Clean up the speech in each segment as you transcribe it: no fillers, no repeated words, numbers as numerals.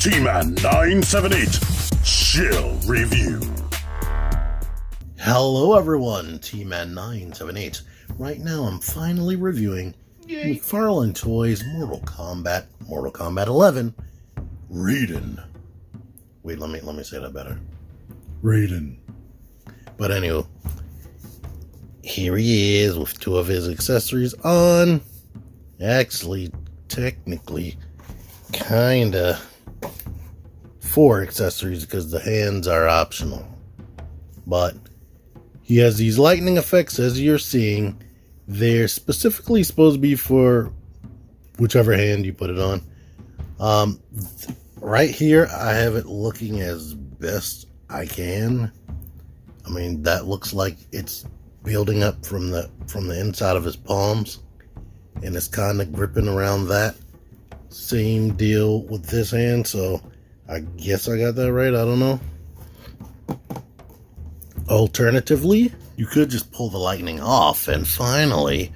T-Man 978 Chill Review. Hello everyone, T-Man 978. Right now I'm finally reviewing McFarlane Toys Mortal Kombat 11, Raiden. Wait, let me say that better. Raiden. But anyway, here he is with two of his accessories on. Actually, technically, kinda 4 accessories because the hands are optional. But he has these lightning effects, as you're seeing. They're specifically supposed to be for whichever hand you put it on. Right here, I have it looking as best I can. I mean, that looks like it's building up from the inside of his palms, and it's kind of gripping around that. Same deal with this hand, so I guess I got that right. I don't know. Alternatively, you could just pull the lightning off, and finally,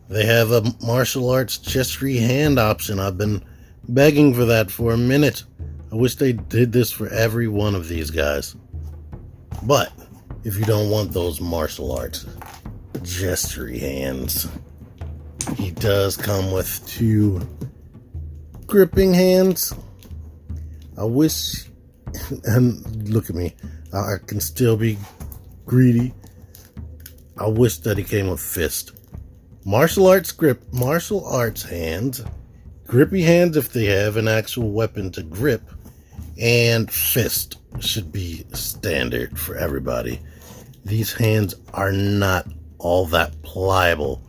they have a martial arts chest-free hand option. I've been begging for that for a minute. I wish they did this for every one of these guys. But if you don't want those martial arts chest-free hands, he does come with 2 gripping hands. I wish, and look at me, I can still be greedy. I wish that he came with fist. Martial arts hands, grippy hands if they have an actual weapon to grip, and fist should be standard for everybody. These hands are not all that pliable,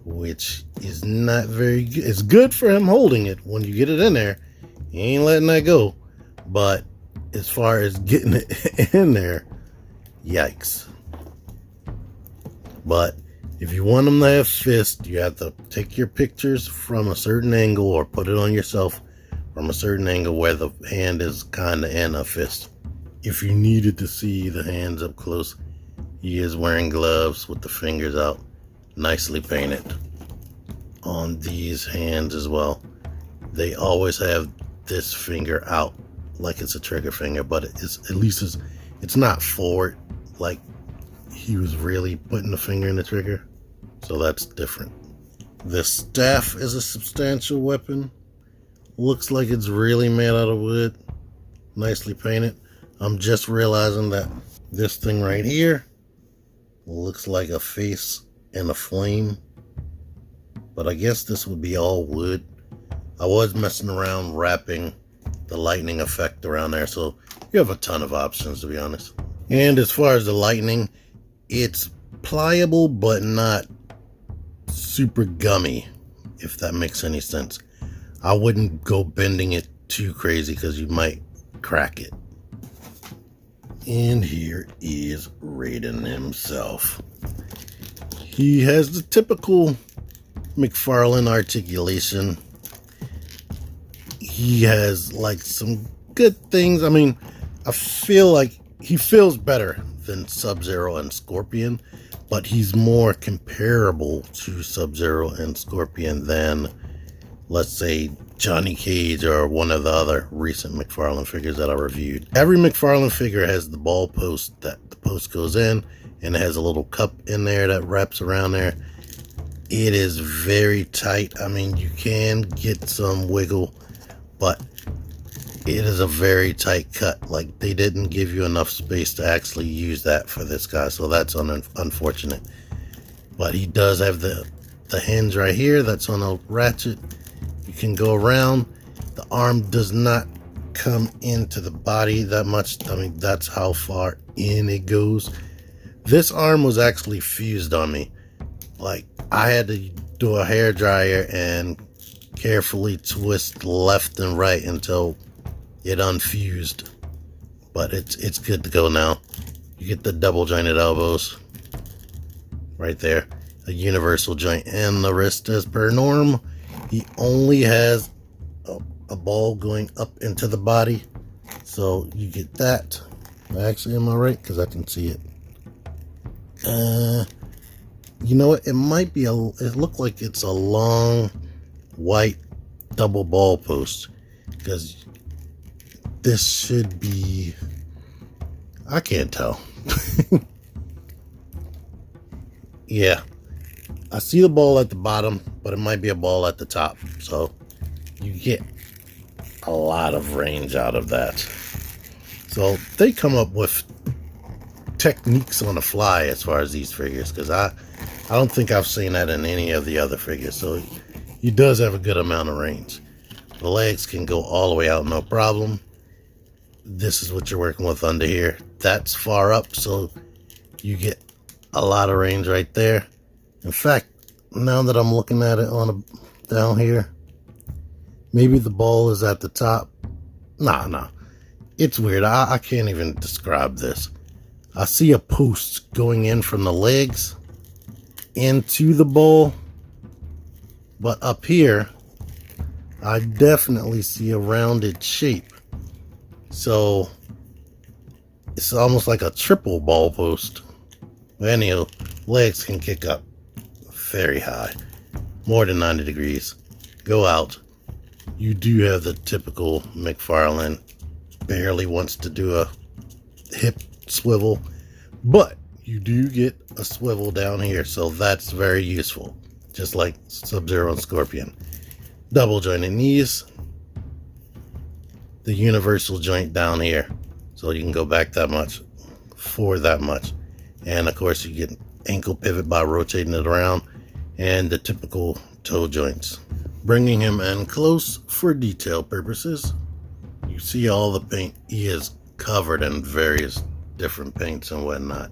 which is not very good. It's good for him holding it. When you get it in there, he ain't letting that go. But as far as getting it in there, yikes. But if you want them to have fist, you have to take your pictures from a certain angle or put it on yourself from a certain angle where the hand is kind of in a fist. If you needed to see the hands up close, he is wearing gloves with the fingers out, nicely painted. On these hands as well, they always have this finger out like it's a trigger finger, but it's not forward like he was really putting the finger in the trigger, so that's different. This staff is a substantial weapon. Looks like it's really made out of wood, nicely painted. I'm just realizing that this thing right here looks like a face and a flame, but I guess this would be all wood. I was messing around wrapping the lightning effect around there, so you have a ton of options, to be honest. And as far as the lightning, it's pliable but not super gummy, if that makes any sense. I wouldn't go bending it too crazy because you might crack it. And here is Raiden himself. He has the typical McFarlane articulation. He has like some good things. I mean, I feel like he feels better than Sub-Zero and Scorpion, but he's more comparable to Sub-Zero and Scorpion than, let's say, Johnny Cage or one of the other recent McFarlane figures that I reviewed. Every McFarlane figure has the ball post that the post goes in, and it has a little cup in there that wraps around there. It is very tight. I mean, you can get some wiggle, but it is a very tight cut. Like, they didn't give you enough space to actually use that for this guy, so that's unfortunate. But he does have the hinge right here that's on a ratchet. You can go around. The arm does not come into the body that much. I mean, that's how far in it goes. This arm was actually fused on me. Like, I had to do a hair dryer and carefully twist left and right until it unfused. But it's good to go now. You get the double jointed elbows right there, a universal joint in the wrist as per norm. He only has a ball going up into the body, so you get that. Actually, am I right? Because I can see it. You know what? It might be it looked like it's a long white double ball post, because this should be, I can't tell. Yeah, I see the ball at the bottom, but it might be a ball at the top. So you get a lot of range out of that. So they come up with techniques on the fly as far as these figures, because I don't think I've seen that in any of the other figures. So he does have a good amount of range. The legs can go all the way out, no problem. This is what you're working with under here. That's far up, so you get a lot of range right there. In fact, now that I'm looking at it down here, maybe the ball is at the top. Nah. It's weird. I can't even describe this. I see a post going in from the legs into the ball, but up here, I definitely see a rounded shape. So it's almost like a triple ball post. But anyhow, legs can kick up very high, more than 90 degrees. Go out. You do have the typical McFarlane, barely wants to do a hip swivel, but you do get a swivel down here, so that's very useful, just like Sub-Zero and Scorpion. Double jointed knees, the universal joint down here, so you can go back that much for that much. And of course you get ankle pivot by rotating it around, and the typical toe joints. Bringing him in close for detail purposes, you see all the paint. He is covered in various different paints and whatnot.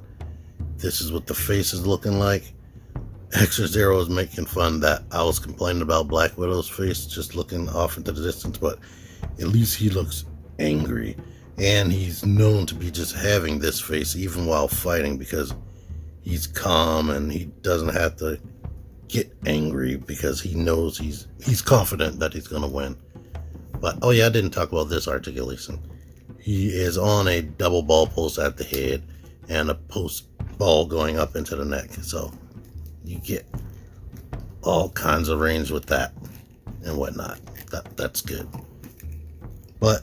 This is what the face is looking like. Extra Zero is making fun that I was complaining about Black Widow's face just looking off into the distance, but at least he looks angry. And he's known to be just having this face even while fighting, because he's calm and he doesn't have to get angry because he knows he's confident that he's going to win. But, oh yeah, I didn't talk about this articulation. He is on a double ball post at the head and a post ball going up into the neck. So you get all kinds of range with that and whatnot. That's good. But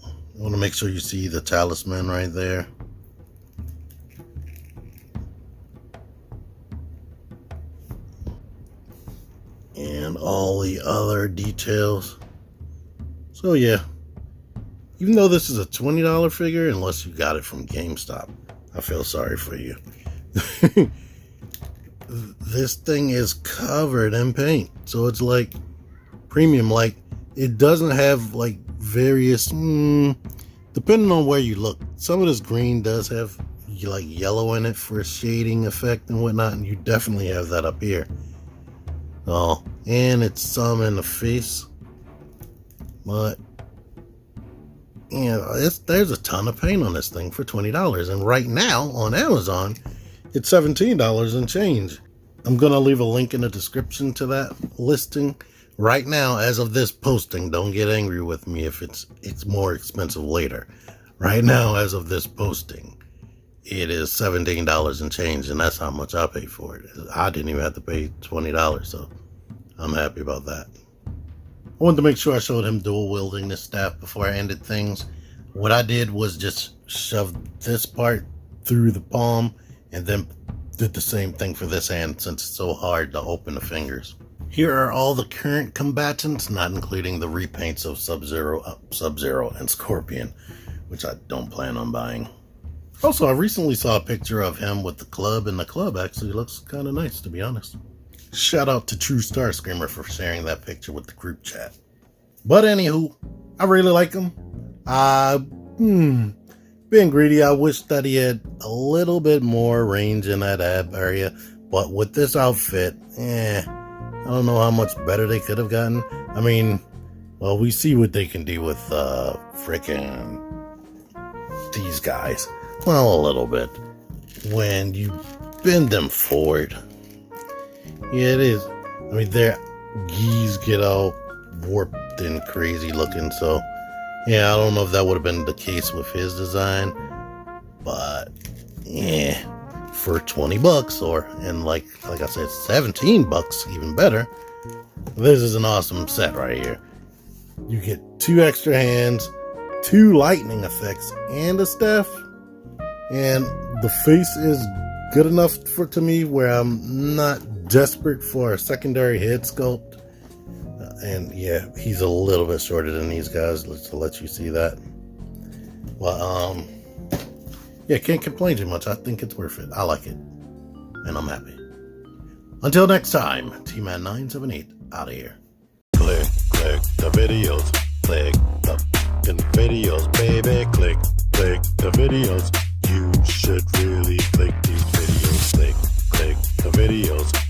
I want to make sure you see the talisman right there. And all the other details. So yeah, even though this is a $20 figure, unless you got it from GameStop, I feel sorry for you. This thing is covered in paint, so it's like premium. Like, it doesn't have like various, depending on where you look. Some of this green does have like yellow in it for shading effect and whatnot, and you definitely have that up here. Oh, and it's some in the face, but yeah, there's a ton of paint on this thing for $20, and right now on Amazon it's $17 and change. I'm gonna leave a link in the description to that listing. Right now, as of this posting, don't get angry with me if it's more expensive later. Right now, as of this posting, it is $17 and change, and that's how much I paid for it. I didn't even have to pay $20, so I'm happy about that. I wanted to make sure I showed him dual wielding this staff before I ended things. What I did was just shove this part through the palm and then did the same thing for this hand, since it's so hard to open the fingers. Here are all the current combatants, not including the repaints of Sub-Zero and Scorpion, which I don't plan on buying. Also, I recently saw a picture of him with the club, and the club actually looks kind of nice, to be honest. Shout out to True Star Screamer for sharing that picture with the group chat. But anywho, I really like him. Being greedy, I wish that he had a little bit more range in that ab area. But with this outfit, I don't know how much better they could have gotten. I mean, well, we see what they can do with frickin' these guys. Well, a little bit. When you bend them forward. Yeah, it is. I mean, their geese get all warped and crazy looking, so yeah, I don't know if that would have been the case with his design, but yeah, for $20 and like I said, $17 even better. This is an awesome set right here. You get 2 extra hands, 2 lightning effects and a staff, and the face is good enough to me where I'm not desperate for a secondary head sculpt. And yeah, he's a little bit shorter than these guys, to let you see that. Well, yeah, can't complain too much. I think it's worth it. I like it, and I'm happy. Until next time, T-Man 978 out of here. Click the videos. Click the fucking videos, baby. Click the videos. You should really click these videos. Click the videos.